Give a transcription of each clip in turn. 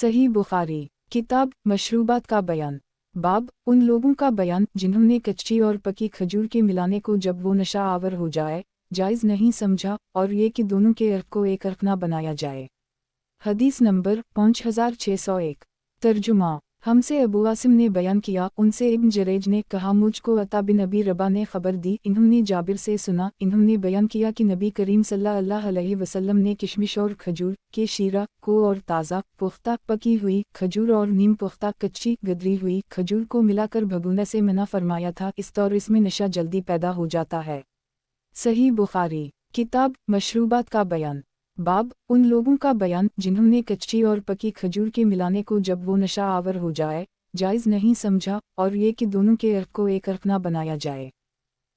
सही बुखारी, किताब मशरूबात का बयान। बाब उन लोगों का बयान जिन्होंने कच्ची और पकी खजूर के मिलाने को जब वो नशा आवर हो जाए जायज़ नहीं समझा और ये कि दोनों के अर्क को एक अर्क ना बनाया जाए। हदीस नंबर 5601। तर्जुमा। हमसे अबू आसिम ने बयान किया, उनसे इब्न जरेज ने कहा, मुझको अता बिन अबी रबा ने खबर दी, इन्होंने जाबिर से सुना, इन्होंने बयान किया कि नबी करीम सल्लल्लाहु अलैहि वसल्लम ने किशमिश और खजूर के शीरा को और ताज़ा पुख्ता पकी हुई खजूर और नीम पुख्ता कच्ची गदरी हुई खजूर को मिलाकर भगोने से मना फरमाया था, इस तौर इसमें नशा जल्दी पैदा हो जाता है। सही बुखारी, किताब मशरूबात का बयान। बाब उन लोगों का बयान जिन्होंने कच्ची और पकी खजूर के मिलाने को जब वो नशा आवर हो जाए जायज़ नहीं समझा और ये कि दोनों के अर्क को एक अर्क ना बनाया जाए।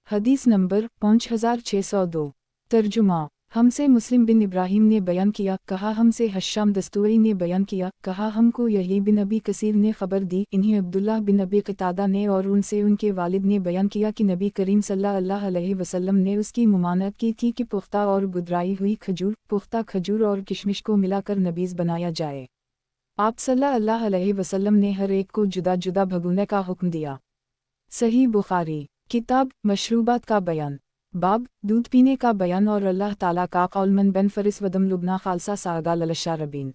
हदीस नंबर 5602। तर्जुमा। हमसे मुस्लिम बिन इब्राहिम ने बयान किया, कहा हमसे हश्शाम दस्तूरी ने बयान किया, कहा हमको यही बिन अबी कसीर ने खबर दी, इन्हें अब्दुल्लाह बिन अबी क़तादा ने और उनसे उनके वालिद ने बयान किया कि नबी करीम सल्लल्लाहु अलैहि वसल्लम ने उसकी मुमानत की थी कि पुख्ता और गुदराई हुई खजूर, पुख्ता खजूर और किशमिश को मिलाकर नबीज़ बनाया जाए। आप सल्लल्लाहु अलैहि वसल्लम ने हर एक को जुदा जुदा भगोने का हुक्म दिया। सही बुखारी, किताब मशरूबात का बयान। बाब दूध पीने का बयान और अल्लाह ताला का कौलमन बन फरिस वदम लुबना खालसा सागा ललशारबीन।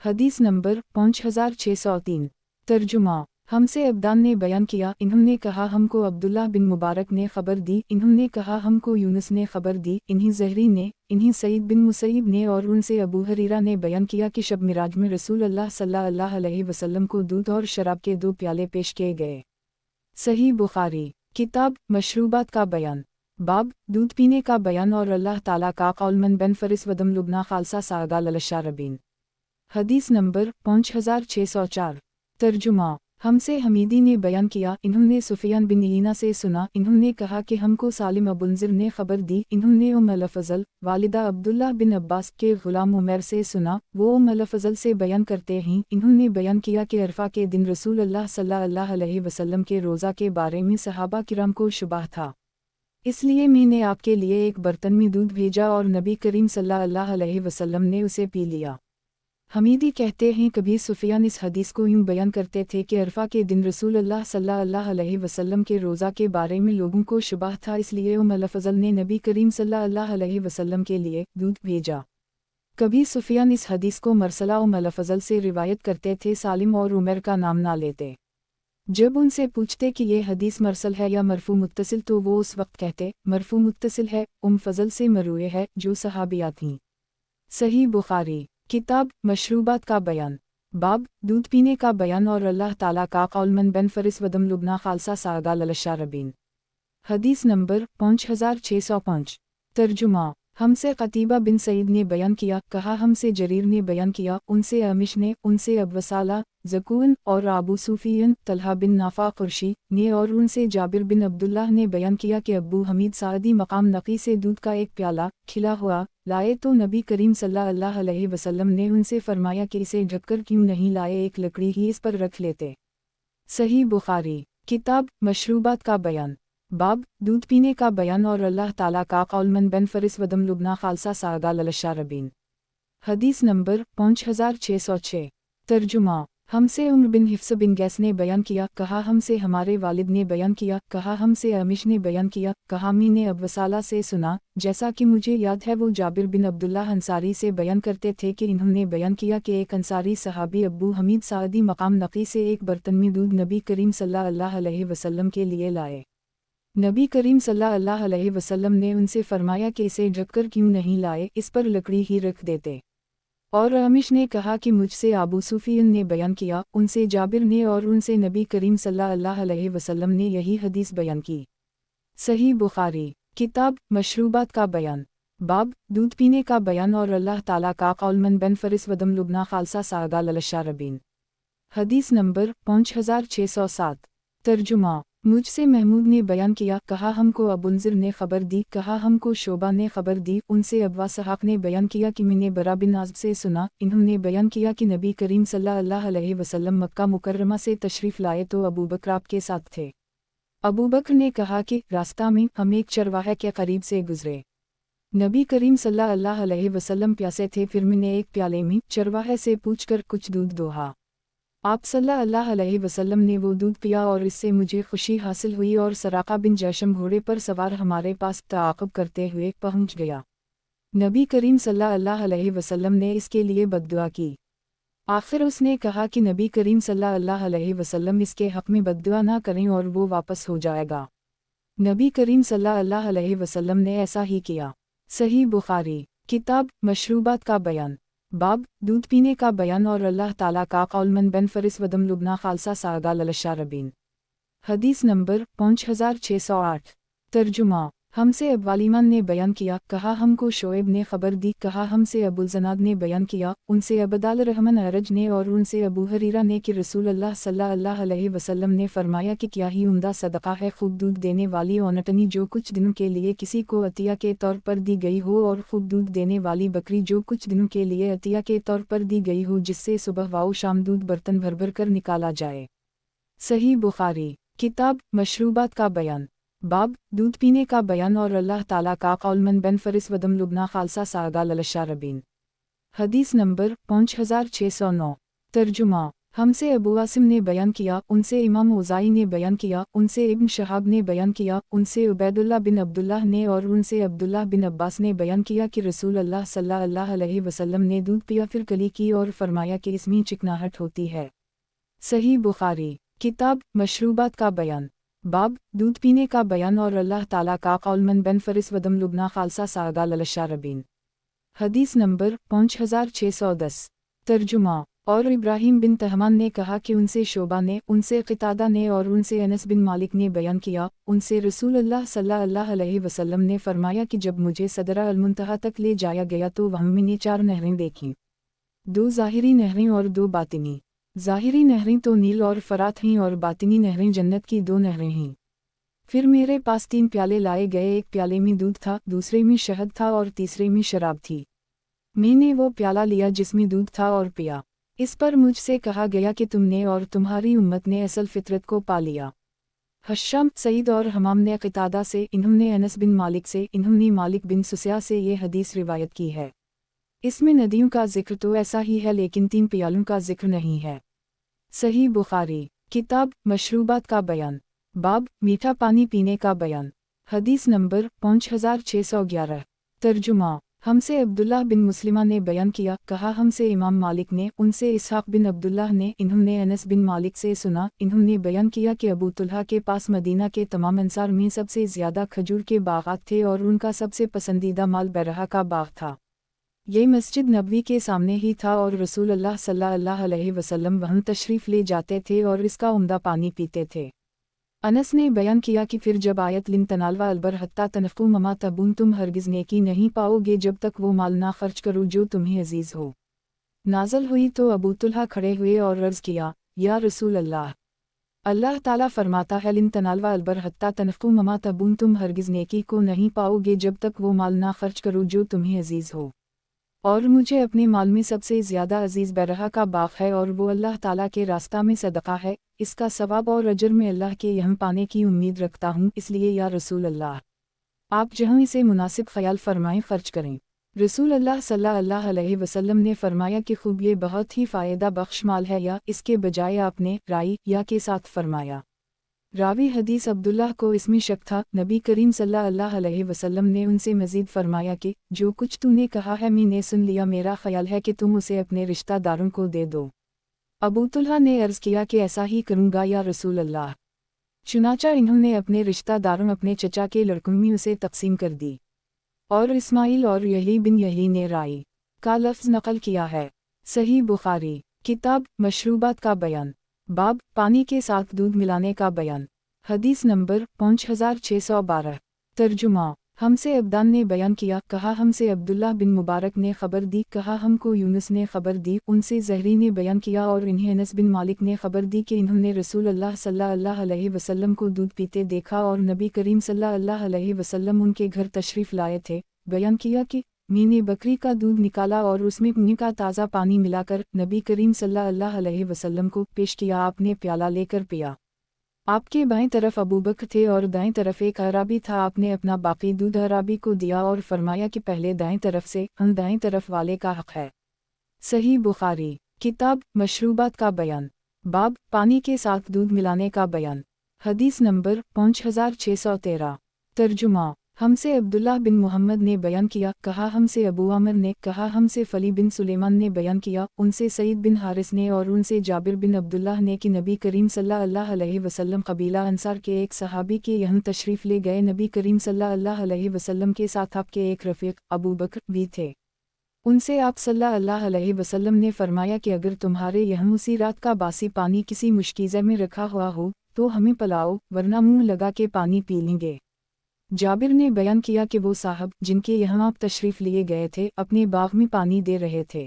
हदीस नंबर 5603। तर्जुमा। हमसे अब्दान ने बयान किया, इन्होंने कहा हमको अब्दुल्लाह बिन मुबारक ने खबर दी, इन्होंने कहा हमको यूनुस ने खबर दी, इन्हीं ज़हरी ने, इन्हीं सईद बिन मुसैब ने और उनसे अबू हरीरा ने बयान किया कि शब मिराज में रसूल अल्लाह सल्लल्लाहु अलैहि वसल्लम को दूध और शराब के 2 प्याले पेश किए गए। सही बुखारी, किताब मशरूबात का बयान। बाब दूध पीने का बयान और अल्लाह ताला का कौलमन बन फरिस वदम लुबना खालसा सागा ललशारबीन। हदीस नंबर 5604। तर्जुमा। हमसे हमीदी ने बयान किया, इन्होंने सुफियान बिन ईना से सुना, इन्होंने कहा कि हमको सालिम अबुलज़िर ने खबर दी, इन्होंने उम अल-फज़ल वालिदा अब्दुल्लाह बिन अब्बास के ग़ुलाम उमैर से सुना, वो उम अल-फज़ल से बयान करते हैं, इन्होंने बयान किया कि अरफा के दिन रसूल अल्लाह सल्लल्लाहु अलैहि वसल्लम के रोज़ा के बारे में सहाबा किराम को शुबह था, इसलिए मैंने आपके लिए एक बर्तन में दूध भेजा और नबी करीम सल्लल्लाहु अलैहि वसल्लम ने उसे पी लिया। हमीदी कहते हैं, कभी सुफियान इस हदीस को यूं बयान करते थे कि अरफा के दिन रसूल अल्लाह सल्लल्लाहु अलैहि वसल्लम के रोज़ा के बारे में लोगों को शुबह था, इसलिए उम अल-फज़ल ने नबी करीम सल्लल्लाहु अलैहि वसल्लम के लिए दूध भेजा। कभी सुफियान इस हदीस को मरसला उम अल-फज़ल से रिवायत करते थे, सालिम और उमर का नाम ना लेते। जब उनसे पूछते कि ये हदीस मरसल है या मरफू मुत्तसिल तो वो उस वक्त कहते, मरफू मुत्तसिल है, फज़ल से मरूए है जो सहाबिया थीं। सही बुखारी, किताब मशरूबात का बयान। बाब दूध पीने का बयान और अल्लाह ताला का कौलमन बन फरिस वदम लुबना खालसा सागा ललशारबीन। हदीस नंबर 5605। तर्जुमा। हमसे क़तीबा बिन सईद ने बयान किया, कहा हमसे जरीर ने बयान किया, उनसे अमिश ने, उनसे अबवसाला ज़कून और आबू सूफियन तलहा बिन नाफा कुरशी ने और उनसे जाबिर बिन अब्दुल्लाह ने बयान किया कि अब्बू हमीद सादी मकाम नकी से दूध का एक प्याला खिला हुआ लाए तो नबी करीम सल्लल्लाहु अलैहि वसल्लम ने उनसे फरमाया कि इसे ढककर क्यों नहीं लाए, एक लकड़ी ही इस पर रख लेते। सही बुखारी, किताब मशरूबात का बयान। बाब दूध पीने का बयान और अल्लाह ताला का कौलमन बन फरिस वदम लुबना खालसा सागा ललशारबीन। हदीस नंबर 5606। तर्जुमा। हमसे उम्र बिन हिफ्स बिन गैस ने बयान किया, कहा हमसे हमारे वालिद ने बयान किया, कहा हमसे अमिश ने बयान किया, कहा मी ने अबवसाला से सुना, जैसा कि मुझे याद है वो जाबिर बिन अब्दुल्लाह अंसारी से बयान करते थे कि इन्होंने बयान किया कि एक अंसारी सहाबी अब्बू हमीद सादी मकाम नकी से एक बर्तन में दूध नबी करीम सल्लल्लाहु अलैहि वसल्लम के लिए लाए। नबी करीम सल्लल्लाहु अलैहि वसल्लम ने उनसे फरमाया कि इसे ढककर क्यों नहीं लाए, इस पर लकड़ी ही रख देते। और अमिश ने कहा कि मुझसे आबू सूफियन ने बयान किया, उनसे जाबिर ने और उनसे नबी करीम सल्लल्लाहु अलैहि वसल्लम ने यही हदीस बयान की। सही बुखारी, किताब मशरूबात का बयान। बाब दूध पीने का बयान और अल्लाह ताला का कौलमन बन फरिस वदम लुबना खालसा सागा ललशारबीन। हदीस नंबर 5607। तर्जुमा। मुझसे महमूद ने बयान किया, कहा हमको अबुलज़िर ने खबर दी, कहा हमको शोबा ने खबर दी, उनसे अब्वा सहाक ने बयान किया कि मैंने बरा बिन आज़ब से सुना, इन्होंने बयान किया कि नबी करीम सल्लल्लाहु अलैहि वसल्लम मक्का मुकर्रमा से तशरीफ़ लाए तो अबू बकर आपके साथ थे। अबू बकर ने कहा कि रास्ता में हम एक चरवाहे के करीब से गुजरे। नबी करीम सल्लल्लाहु अलैहि वसल्लम प्यासे थे, फिर मैंने एक प्याले में चरवाहे से पूछकर कुछ दूध दोहा। आप सल्लल्लाहु अलैहि वसल्लम ने वो दूध पिया और इससे मुझे खुशी हासिल हुई और सराका बिन जैशम घोड़े पर सवार हमारे पास ताक़ब करते हुए पहुंच गया। नबी करीम सल्लल्लाहु अलैहि वसल्लम ने इसके लिए बद्दुआ की। आखिर उसने कहा कि नबी करीम सल्लल्लाहु अलैहि वसल्लम इसके हक़ में बद्दुआ ना करें और वो वापस हो जाएगा। नबी करीम सल्लल्लाहु अलैहि वसल्लम ने ऐसा ही किया। सही बुखारी किताब मशरूबात का बयान, बाब दूध पीने का बयान और अल्लाह ताला का कौल मन बन फरिस वदम लुबना खालसा सागा ललशारबीन। हदीस नंबर 5608। तर्जुमा हमसे अब्वालिमान ने बयान किया, कहा हमको शोएब ने खबर दी, कहा हमसे अबुलजनाद ने बयान किया, उनसे अबदाल रहमान अरज ने और उनसे अबू हरीरा ने कि रसूल अल्लाह सल्लल्लाहु अलैहि वसल्लम ने फरमाया कि क्या ही उम्दा सदका है खूब दूध देने वाली औनटनी जो कुछ दिनों के लिए किसी को अतिया के तौर पर दी गई हो, और खूब दूध देने वाली बकरी जो कुछ दिनों के लिए अतिया के तौर पर दी गई हो, जिससे सुबह व शाम दूध बर्तन भर भर कर निकाला जाए। सही बुखारी किताब मशरूबात का बयान, बाब दूध पीने का बयान और अल्लाह ताला का कौल मन बन फरिस वदम लुबना खालसा सागा ललशारबीन। हदीस नंबर 5609। तर्जुमा हमसे अबू आसिम ने बयान किया, उनसे इमाम औज़ाई ने बयान किया, उनसे इब्न शहाब ने बयान किया, उनसे उबैदुल्लाह बिन अब्दुल्लाह ने और उनसे अब्दुल्लाह बिन अब्बास ने बयान किया कि रसूल अल्लाह सल्लल्लाहु अलैहि वसल्लम ने दूध पिया फिर कली की और फरमाया कि इसमें चिकनाहट होती है। सही बुखारी किताब मशरूबात का बयान, बाब दूध पीने का बयान और अल्लाह ताला का कौल मन बन फरिस वदम लुबना खालसा सागा ललशारबीन। हदीस नंबर 5610। तर्जुमा और इब्राहिम बिन तहमान ने कहा कि उनसे शोबा ने, उनसे क़ितादा ने और उनसे अनस बिन मालिक ने बयान किया, उनसे रसूल अल्लाह सल्लल्लाहु अलैहि वसल्लम ने फरमाया कि जब मुझे सदरा अल-मुंतहा तक ले जाया गया तो वहाँ मैंने 4 नहरें देखीं, 2 ज़ाहिरी नहरें और 2 बातिनी। ज़ाहिरी नहरें तो नील और फरात हैं और बातिनी नहरें जन्नत की 2 नहरें हैं। फिर मेरे पास 3 प्याले लाए गए, एक प्याले में दूध था, दूसरे में शहद था और तीसरे में शराब थी। मैंने वो प्याला लिया जिसमें दूध था और पिया। इस पर मुझसे कहा गया कि तुमने और तुम्हारी उम्मत ने असल फितरत को पा लिया। हश्शाम, सईद और हमाम ने क़ितादा से, इन्होंने अनस बिन मालिक से, इन्होंने मालिक बिन सुसया से ये हदीस रिवायत की है। इसमें नदियों का जिक्र तो ऐसा ही है लेकिन 3 प्यालों का जिक्र नहीं है। सही बुखारी किताब मशरूबात का बयान, बाब मीठा पानी पीने का बयान। हदीस नंबर 5611। तर्जुमा हमसे अब्दुल्लाह बिन मुस्लिमा ने बयान किया, कहा हमसे इमाम मालिक ने, उनसे इसहाक़ बिन अब्दुल्लाह ने, इन्होंने अनस बिन मालिक से सुना, इन्होंने बयान किया कि अबू तुल्हा के पास मदीना के तमाम अंसार में सबसे ज़्यादा खजूर के बागात थे और उनका सबसे पसंदीदा माल बैरहा का बाग था। ये मस्जिद नबवी के सामने ही था और रसूल अल्लाह सल्लल्लाहु अलैहि वसल्लम वहाँ तशरीफ़ ले जाते थे और इसका उम्दा पानी पीते थे। अनस ने बयान किया कि फिर जब आयत लिन तनालवा अलबर हत्ता तनफ़ू ममा तबून, तुम हरगिज़ नेकी नहीं पाओगे जब तक वो माल ना खर्च करो जो तुम्हें अजीज़ हो, नाज़ल हुई तो अबू तुल्हा खड़े हुए और अर्ज़ किया, या रसूल अल्लाह, अल्लाह ताला फरमाता है लिन तनालवा अलबर हत्ता तनफ़ू ममा तबून, तुम हरगिज़ नेकी को नहीं पाओगे जब तक वो माल ना खर्च करो जो तुम्हें अजीज़ हो, और मुझे अपने माल में सबसे ज़्यादा अजीज़ बैरहा का बाग है और वो अल्लाह ताला के रास्ता में सदका है, इसका सवाब और अजर में अल्लाह के यहाँ पाने की उम्मीद रखता हूँ, इसलिए या रसूल अल्लाह, आप जहाँ इसे मुनासिब ख्याल फरमाएं खर्च करें। रसूल अल्लाह सल्लल्लाहु अलैहि वसल्लम ने फरमाया कि खूब ये बहुत ही फ़ायदा बख्श माल है, या इसके बजाय आपने राई या के साथ फरमाया। रावी हदीस अब्दुल्लाह को इसमें शक था। नबी करीम सल्लल्लाहु अलैहि वसल्लम ने उनसे मज़ीद फरमाया कि जो कुछ तूने कहा है मैंने सुन लिया, मेरा ख्याल है कि तुम उसे अपने रिश्तेदारों को दे दो। अबू तुल्हा ने अर्ज़ किया कि ऐसा ही करूँगा या रसूल अल्लाह। चुनाचा इन्होंने अपने रिश्तेदारों, अपने चचा के लड़कों में उसे तकसीम कर दी, और इस्माइल और यही बिन यही ने राई का लफ्ज़ नकल किया है। सही बुखारी किताब मशरूबात का बयान, बाब पानी के साथ दूध मिलाने का बयान। हदीस नंबर 5612। तर्जुमा हमसे अब्दान ने बयान किया, कहा हमसे अब्दुल्लाह बिन मुबारक ने खबर दी, कहा हमको यूनुस ने खबर दी, उनसे ज़हरी ने बयान किया और इन्हें अनस बिन मालिक ने खबर दी कि इन्होंने रसूल अल्लाह सल्लल्लाहु अलैहि वसल्लम को दूध पीते देखा और नबी करीम सल्लल्लाहु अलैहि वसल्लम उनके घर तशरीफ़ लाए थे। बयान किया कि मैंने बकरी का दूध निकाला और उसमें कुएं का ताज़ा पानी मिलाकर नबी करीम सल्लल्लाहु अलैहि वसल्लम को पेश किया, आपने प्याला लेकर पिया। आपके बाएं तरफ अबू बकर थे और दाएं तरफ एक अराबी था। आपने अपना बाकी दूध अराबी को दिया और फरमाया कि पहले दाएं तरफ से, दाएं तरफ वाले का हक है। सही बुखारी। किताब मशरूबात का बयान, बाब पानी के साथ दूध मिलाने का बयान। हदीस नंबर 5613। तर्जुमा। हमसे अब्दुल्लाह बिन मोहम्मद ने बयान किया, कहा हमसे अबू आमिर ने, कहा हमसे फली बिन सुलेमान ने बयान किया, उनसे सईद बिन हारिस ने और उनसे जाबिर बिन अब्दुल्लाह ने कि नबी करीम सल्लल्लाहु अलैहि वसल्लम कबीला अंसार के एक सहाबी के यहाँ तशरीफ़ ले गए। नबी करीम सल्लल्लाहु अलैहि वसल्लम के साथ आपके एक रफ़ीक अबू बकर भी थे। उनसे आप सल्लल्लाहु अलैहि वसल्लम ने फरमाया कि अगर तुम्हारे यहाँ उसी रात का बासी पानी किसी मुश्कीज़े में रखा हुआ हो तो हमें पिलाओ, वरना मुँह लगा के पानी पी लेंगे। जाबिर ने बयान किया कि वो साहब जिनके यहाँ आप तशरीफ़ लिए गए थे अपने बाग में पानी दे रहे थे।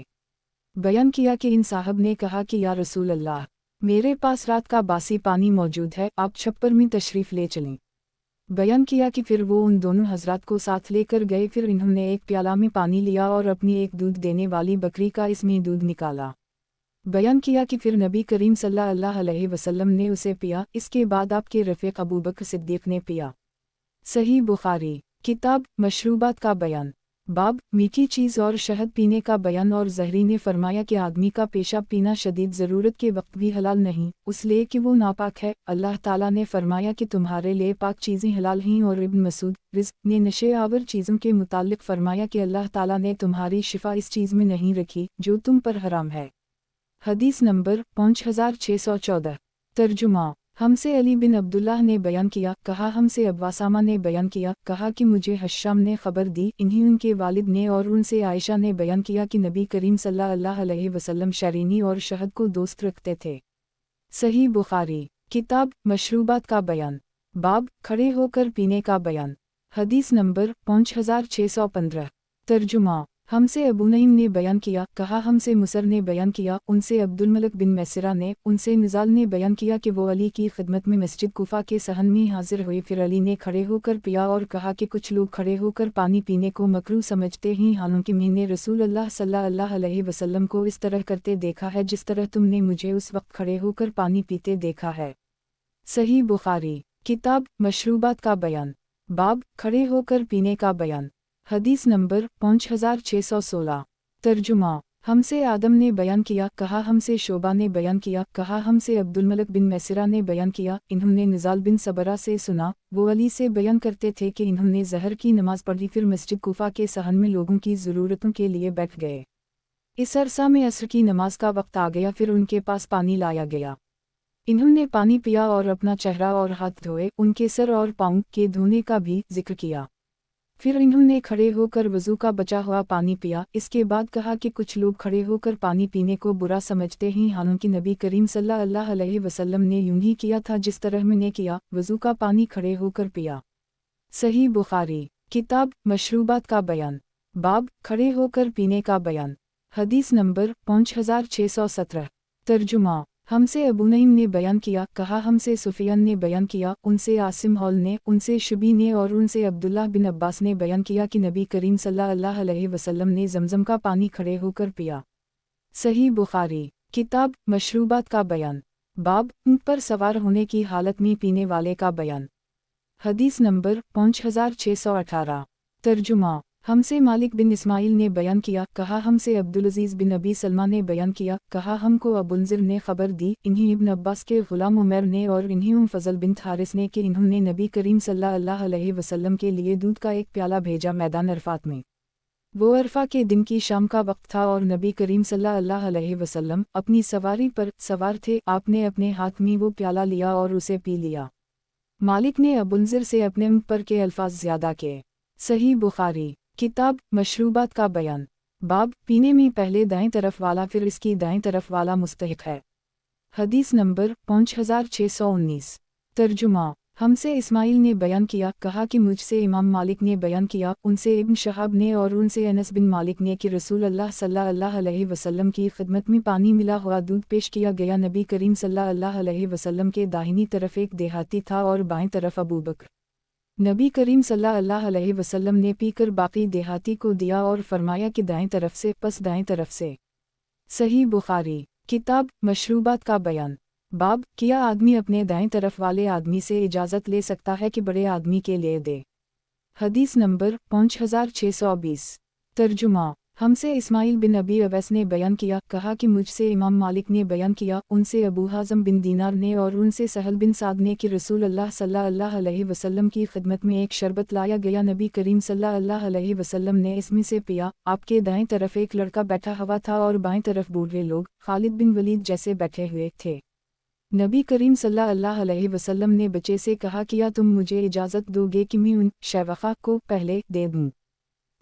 बयान किया कि इन साहब ने कहा कि या रसूल अल्लाह, मेरे पास रात का बासी पानी मौजूद है, आप छप्पर में तशरीफ़ ले चलें। बयान किया कि फिर वो उन दोनों हजरात को साथ लेकर गए। फिर इन्होंने एक प्याला में पानी लिया और अपनी एक दूध देने वाली बकरी का इसमें दूध निकाला। बयान किया कि फिर नबी करीम सल्लल्लाहु अलैहि वसल्लम ने उसे पिया। इसके बाद आपके रफ़ीक अबू बकर सिद्दीक़ ने पिया। सही बुखारी। किताब मशरूबात का बयान, बाब मीठी चीज़ और शहद पीने का बयान। और ज़हरी ने फरमाया कि आदमी का पेशाब पीना शदीद ज़रूरत के वक्त भी हलाल नहीं, उसलिए कि वो नापाक है। अल्लाह ताला ने फरमाया कि तुम्हारे लिए पाक चीज़ें हलाल हैं। और इब्न मसूद रिज़्क़ ने नशे आवर चीज़ों के मुताल्लिक़ फरमाया कि अल्लाह ताला ने तुम्हारी शिफा इस चीज़ में नहीं रखी जो तुम पर हराम है। हदीस नंबर 5614। तर्जुमा। हमसे अली बिन अब्दुल्लाह ने बयान किया, कहा हमसे अब्वासामा ने बयान किया, कहा कि मुझे हश्शाम ने खबर दी, इन्हीं उनके वालिद ने, और उनसे आयशा ने बयान किया कि नबी करीम सल्लल्लाहु अलैहि वसल्लम शरीनी और शहद को दोस्त रखते थे। सही बुखारी। किताब मशरूबात का बयान, बाब खड़े होकर पीने का बयान। हदीस नंबर 5615। तर्जुमा। हमसे अबू नईम ने बयान किया, कहा हमसे मुसर ने बयान किया, उनसे अब्दुल मलिक बिन मैसरा ने, उनसे निज़ाल ने बयान किया कि वो अली की खिदमत में मस्जिद कुफा के सहन में हाजिर हुए। फिर अली ने खड़े होकर पिया और कहा कि कुछ लोग खड़े होकर पानी पीने को मकरूह समझते हैं, हालांकि मैंने रसूल अल्लाह सल्लल्लाहु अलैहि वसल्लम को इस तरह करते देखा है जिस तरह तुमने मुझे उस वक्त खड़े होकर पानी पीते देखा है। सही बुखारी। किताब मशरूबात का बयान, बाब खड़े होकर पीने का बयान। हदीस नंबर 5616। तर्जुमा। हमसे आदम ने बयान किया, कहा हमसे शोबा ने बयान किया, कहा हमसे अब्दुल मलिक बिन मैसरा ने बयान किया, इन्होंने निज़ाल बिन सबरा से सुना, वो अली से बयान करते थे कि इन्होंने ज़हर की नमाज पढ़ी, फिर मस्जिद कुफा के सहन में लोगों की ज़रूरतों के लिए बैठ गए। इस अरसा में असर की नमाज का वक्त आ गया, फिर उनके पास पानी लाया गया। इन्होंने पानी पिया और अपना चेहरा और हाथ धोए, उनके सर और पाँव के धोने का भी जिक्र किया। फिर इन्होंने खड़े होकर वज़ू का बचा हुआ पानी पिया। इसके बाद कहा कि कुछ लोग खड़े होकर पानी पीने को बुरा समझते हैं, हालांकि नबी करीम सल्लल्लाहु अलैहि वसल्लम ने यूं ही किया था जिस तरह मैंने किया, वज़ू का पानी खड़े होकर पिया। सही बुखारी। किताब मशरूबात का बयान, बाब खड़े होकर पीने का बयान। हदीस नंबर 5617। तर्जुमा। हमसे अबू नईम ने बयान किया, कहा हमसे सुफियान ने बयान किया, उनसे आसिम हौल ने, उनसे शुबी ने और उनसे अब्दुल्लाह बिन अब्बास ने बयान किया कि नबी करीम सल्लल्लाहु अलैहि वसल्लम ने जमजम का पानी खड़े होकर पिया। सही बुखारी। किताब मशरूबात का बयान, बाब ऊंट पर सवार होने की हालत में पीने वाले का बयान। हदीस नंबर 5618। तर्जुमा। हमसे मालिक बिन इस्माइल ने बयान किया, कहा हमसे अब्दुल अजीज़ बिन अबी सलमा ने बयान किया, कहा हमको अबुलज़िर ने खबर दी, इन्हीं इब्न अब्बास के ग़ुलाम उमैर ने और इन्हीं फ़ज़ल बिन हारिस ने कि इन्होंने नबी करीम सल्लल्लाहु अलैहि वसल्लम के लिए दूध का एक प्याला भेजा मैदान अरफात में। वो अरफा के दिन की शाम का वक्त था और नबी करीम सल्लल्लाहु अलैहि वसल्लम अपनी सवारी पर सवार थे। आपने अपने हाथ में वो प्याला लिया और उसे पी लिया। मालिक ने अबुलज़िर से अपने ऊँट पर के अल्फाज ज़्यादा किए। सही बुखारी। किताब मशरूबात का बयान, बाब पीने में पहले दाएं तरफ वाला फिर इसकी दाएं तरफ वाला मुस्तहिक है। हदीस नंबर 5619। तर्जुमा। हमसे इस्माइल ने बयान किया, कहा कि मुझसे इमाम मालिक ने बयान किया, उनसे इब्न शहाब ने और उनसे अनस बिन मालिक ने कि रसूल अल्लाह सल्लल्लाहु अलैहि वसल्लम की खिदमत में पानी मिला हुआ दूध पेश किया गया। नबी करीम सल्लल्लाहु अलैहि वसल्लम के दाहिनी तरफ एक देहाती था और बाएं तरफ अबू बकर। नबी करीम सल्लल्लाहु अलैहि वसल्लम ने पीकर बाकी देहाती को दिया और फरमाया कि दाएं तरफ से, पस दाएं तरफ से। सही बुखारी। किताब मशरूबात का बयान, बाब, क्या आदमी अपने दाएं तरफ वाले आदमी से इजाज़त ले सकता है कि बड़े आदमी के लिए दे? हदीस नंबर 5620। तर्जुमा। हमसे इस्माइल बिन अबी अवैस ने बयान किया, कहा कि मुझसे इमाम मालिक ने बयान किया, उनसे अबू हाज़म बिन दीनार ने और उनसे सहल बिन साद ने कि रसूल अल्लाह सल्लल्लाहु अलैहि वसल्लम की खिदमत में एक शरबत लाया गया। नबी करीम सल्लल्लाहु अलैहि वसल्लम ने इसमें से पिया। आपके दाएं तरफ एक लड़का बैठा हुआ था और बाएं तरफ बूढ़े लोग खालिद बिन वलीद जैसे बैठे हुए थे। नबी करीम सल्लल्लाहु अलैहि वसल्लम ने बच्चे से कहा, क्या तुम मुझे इजाज़त दोगे कि मैं उन शैवक़ा को पहले दे दूँ?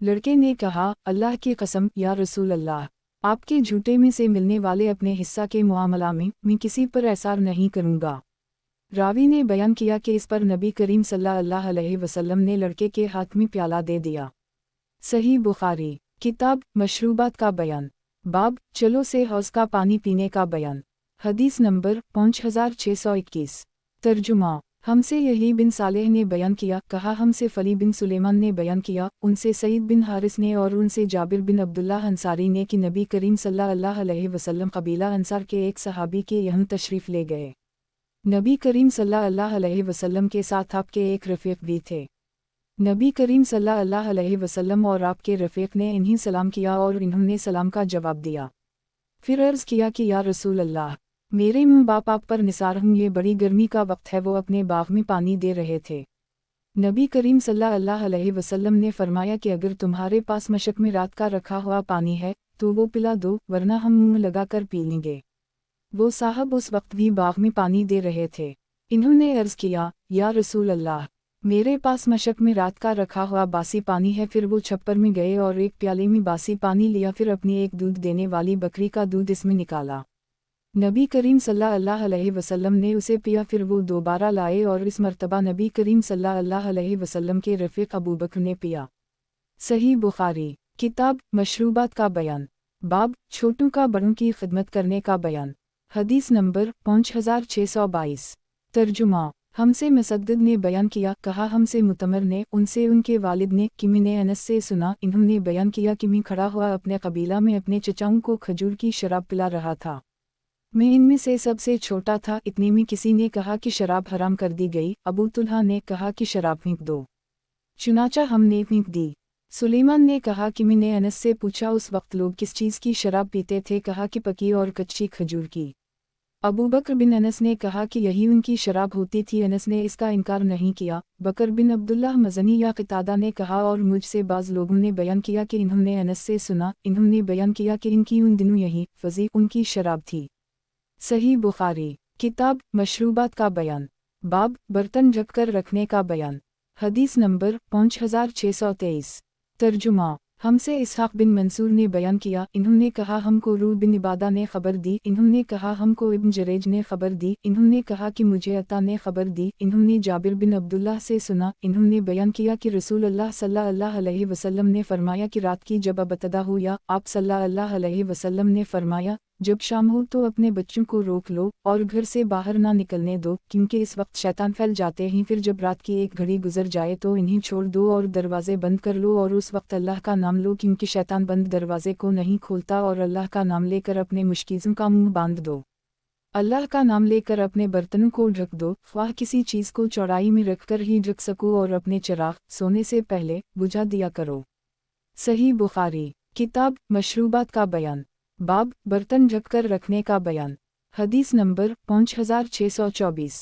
लड़के ने कहा, अल्लाह की कसम या रसूल अल्लाह, आपके झूठे में से मिलने वाले अपने हिस्सा के मुआमला में मैं किसी पर एसार नहीं करूँगा। रावी ने बयान किया कि इस पर नबी करीम सल्लल्लाहु अलैहि वसल्लम ने लड़के के हाथ में प्याला दे दिया। सही बुखारी। किताब मशरूबात का बयान। बाब, चलो से हौज़ का पानी पीने का बयान। हदीस नंबर 5621। तर्जुमा। हमसे यही बिन सालेह ने बयान किया, कहा हमसे फली बिन सुलेमान ने बयान किया, उनसे सईद बिन हारिस ने और उनसे जाबिर बिन अब्दुल्ला अंसारी ने कि नबी करीम सल्लल्लाहु अलैहि वसल्लम कबीला अंसार के एक सहाबी के यहाँ तशरीफ़ ले गए। नबी करीम सल्लल्लाहु अलैहि वसल्लम के साथ आपके एक रफ़ीक भी थे। नबी करीम सल्लल्लाहु अलैहि वसल्लम और आपके रफ़ीक ने इन्हीं सलाम किया और इन्होंने सलाम का जवाब दिया। फिर अर्ज़ किया कि या रसूल अल्लाह, मेरे माँ बाप आप पर निसार हूँ, ये बड़ी गर्मी का वक्त है। वो अपने बाग में पानी दे रहे थे। नबी करीम सल्लल्लाहु अलैहि वसल्लम ने फरमाया कि अगर तुम्हारे पास मशक में रात का रखा हुआ पानी है तो वो पिला दो, वरना हम मुँह लगाकर पी लेंगे। वो साहब उस वक्त भी बाग में पानी दे रहे थे। इन्होंने अर्ज़ किया, या रसूल अल्लाह, मेरे पास मशक में रात का रखा हुआ बासी पानी है। फिर वो छप्पर में गए और एक प्याले में बासी पानी लिया, फिर अपनी एक दूध देने वाली बकरी का दूध इसमें निकाला। नबी करीम सल्लल्लाहु अलैहि वसल्लम ने उसे पिया। फिर वो दोबारा लाए और इस मर्तबा नबी करीम सल्लल्लाहु अलैहि वसल्लम के रफ़ीक अबू बकर ने पिया। सही बुखारी। किताब मशरूबात का बयान। बाब, छोटों का बड़ों की खिदमत करने का बयान। हदीस नंबर 5622। तर्जुमा। हमसे मुसद्दद ने बयान किया, कहा हमसे मुतमर ने, उनसे उनके वालिद ने कि मैंने अनस से सुना, इन्होंने बयान किया कि मैं खड़ा हुआ अपने कबीला में अपने चचाओं को खजूर की शराब पिला रहा था। मैं इनमें से सबसे छोटा था। इतने में किसी ने कहा कि शराब हराम कर दी गई। अबू तुल्हा ने कहा कि शराब फेंक दो। चुनाचा हमने फेंक दी। सुलेमान ने कहा कि मैंने अनस से पूछा, उस वक्त लोग किस चीज़ की शराब पीते थे? कहा कि पकी और कच्ची खजूर की। अबू बकर बिन अनस ने कहा कि यही उनकी शराब होती थी। अनस ने इसका इनकार नहीं किया। बकर बिन अब्दुल्लाह मज़नी या क़तादा ने कहा, और मुझसे बाज़ लोगों ने बयान किया कि इन्होंने अनस से सुना, इन्होंने बयान किया कि इनकी उन दिनों यही फजी उनकी शराब थी। सही बुखारी। किताब मशरूबात का बयान। बाब, बर्तन ढककर रखने का बयान। हदीस नंबर 5623। तर्जुमा। हमसे इसहाक़ बिन मंसूर ने बयान किया, इन्होंने कहा हमको रूह बिन इबादा ने खबर दी, इन्होंने कहा हमको इब्न जरेज ने खबर दी, इन्होंने कहा कि मुझे अता ने खबर दी, इन्होंने जाबिर बिन अब्दुल्लाह से सुना, इन्होंने बयान किया कि रसूल अल्लाह सल्लल्लाहु अलैहि वसल्लम ने फरमाया कि रात की जब अबतदा हो या आप सल्लल्लाहु अलैहि वसल्लम ने फरमाया, जब शाम हो तो अपने बच्चों को रोक लो और घर से बाहर ना निकलने दो, क्योंकि इस वक्त शैतान फैल जाते हैं। फिर जब रात की एक घड़ी गुजर जाए तो इन्हें छोड़ दो और दरवाजे बंद कर लो, और उस वक्त अल्लाह का नाम लो, क्योंकि शैतान बंद दरवाजे को नहीं खोलता, और अल्लाह का नाम लेकर अपने मुश्किलों का मुंह बांध दो। अल्लाह का नाम लेकर अपने बर्तनों को ढक दो, ख्वाह किसी चीज़ को चौड़ाई में रखकर ही ढक सको, और अपने चिराग सोने से पहले बुझा दिया करो। सही बुखारी। किताब मशरूबात का बयान। बाब, बर्तन ढककर रखने का बयान। हदीस नंबर 5624।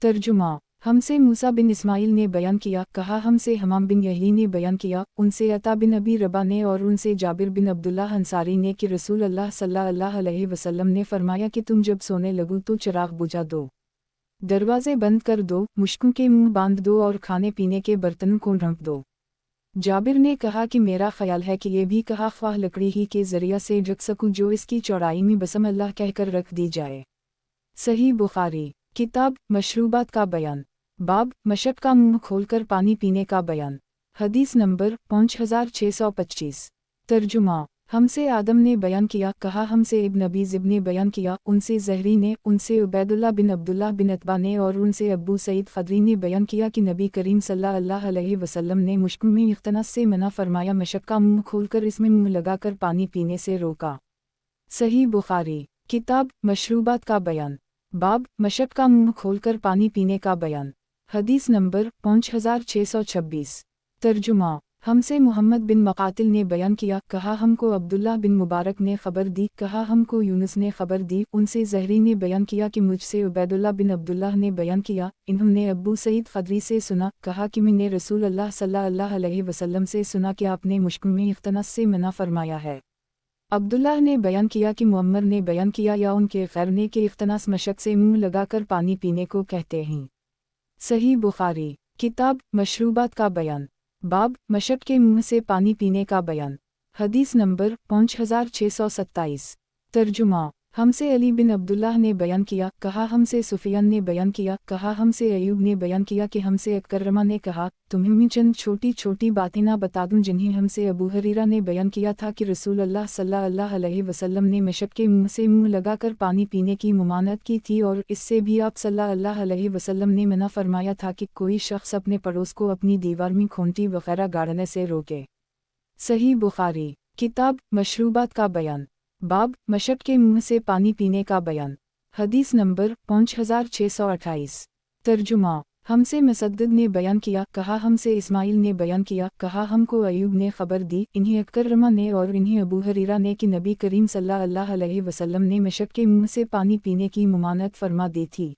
तर्जुमा। हमसे मूसा बिन इस्माइल ने बयान किया, कहा हमसे हमाम बिन यही ने बयान किया, उनसे अता बिन अबी रबा ने और उनसे जाबिर बिन अब्दुल्लाह अंसारी ने कि रसूल अल्लाह सल्लल्लाहु अलैहि वसल्लम ने फरमाया कि तुम जब सोने लगो तो चिराग बुझा दो, दरवाजे बंद कर दो, मुश्कों के मुंह बांध दो और खाने पीने के बर्तनों को ढक दो। जाबिर ने कहा कि मेरा ख्याल है कि ये भी कहा ख्वाह लकड़ी ही के ज़रिया से ढक सकूं जो इसकी चौड़ाई में बसम अल्लाह कहकर रख दी जाए। सही बुखारी। किताब मशरूबात का बयान। बाब, मशक का मुंह खोलकर पानी पीने का बयान। हदीस नंबर 5625। तर्जुमा। हमसे आदम ने बयान किया, कहा हमसे इब्न अबी ज़िब ने बयान किया, उनसे ज़हरी ने, उनसे उबैदुल्लाह बिन अब्दुल्लाह बिन अतबा ने और उनसे अब्बू सईद ख़दरी ने बयान किया कि नबी करीम सल्लल्लाहु अलैहि वसल्लम ने मुश्कों में इख्तनास से मना फरमाया, मशक का मुँह खोलकर इसमें मुँह लगाकर पानी पीने से रोका। सही बुखारी। किताब मशरूबात का बयान। बाब मशक का मुंह खोलकर पानी पीने का बयान। हदीस नंबर 5626। तर्जुमा। हमसे मोहम्मद बिन मकातिल ने बयान किया, कहा हमको अब्दुल्लाह बिन मुबारक ने खबर दी, कहा हमको यूनुस ने खबर दी, उनसे ज़हरी ने बयान किया कि मुझसे उबैदुल्लाह बिन अब्दुल्लाह ने बयान किया, इन्होंने अबू सईद खदरी से सुना, कहा कि मैंने रसूल अल्लाह सल्लल्लाहु अलैहि वसल्लम से सुना कि आपने मुश्क में इख्तनास से मना फरमाया है। अब्दुल्लाह ने बयान किया कि मुअम्मर ने बयान किया या उनके गैर ने कि इख्तनास मशक से मुँह लगाकर पानी पीने को कहते हैं। सही बुखारी। किताब मशरूबात का बयान। बाब मशक के मुंह से पानी पीने का बयान। हदीस नंबर 5627। तर्जुमा। हमसे अली बिन अब्दुल्लाह ने बयान किया, कहा हमसे सुफियान ने बयान किया, कहा हमसे अयूब ने बयान किया कि हमसे अकरमा ने कहा, तुम्हें मैं चंद छोटी छोटी बातें ना बता दूं जिन्हें हमसे अबू हरीरा ने बयान किया था कि रसूल अल्लाह सल्लल्लाहु अलैहि वसल्लम ने मशक के मुंह से मुंह लगाकर पानी पीने की ममानत की थी, और इससे भी आप सल्लल्लाहु अलैहि वसल्लम ने मना फरमाया था कि कोई शख्स अपने पड़ोस को अपनी दीवार में खूंटी वगैरह गाड़ने से रोके। सही बुखारी। किताब मशरूबात का बयान। बाब मशक के मुंह से पानी पीने का बयान। हदीस नंबर 5628। तर्जुमा। हमसे मुसद्दद ने बयान किया, कहा हमसे इस्माइल ने बयान किया, कहा हमको अयूब ने खबर दी, इन्हें अकरमा ने और इन्हें अबू हरीरा ने कि नबी करीम सल्लल्लाहु अलैहि वसल्लम ने मशक के मुंह से पानी पीने की ममानत फरमा दी थी।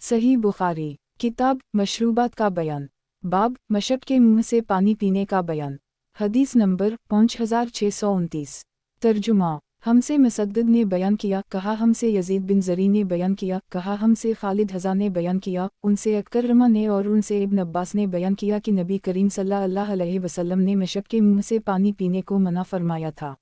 सही बुखारी। किताब मशरूबात का बयान। बाब मशक के मुंह से पानी पीने का बयान। हदीस नंबर 5629। तर्जुमा। हमसे मुसद्दद ने बयान किया, कहा हमसे यजीद बिन ज़री ने बयान किया, कहा हमसे खालिद हज़ा ने बयान किया, उनसे अकरमा ने और उनसे इब्न अब्बास ने बयान किया कि नबी करीम सल्लल्लाहु अलैहि वसल्लम ने मशक के मुंह से पानी पीने को मना फरमाया था।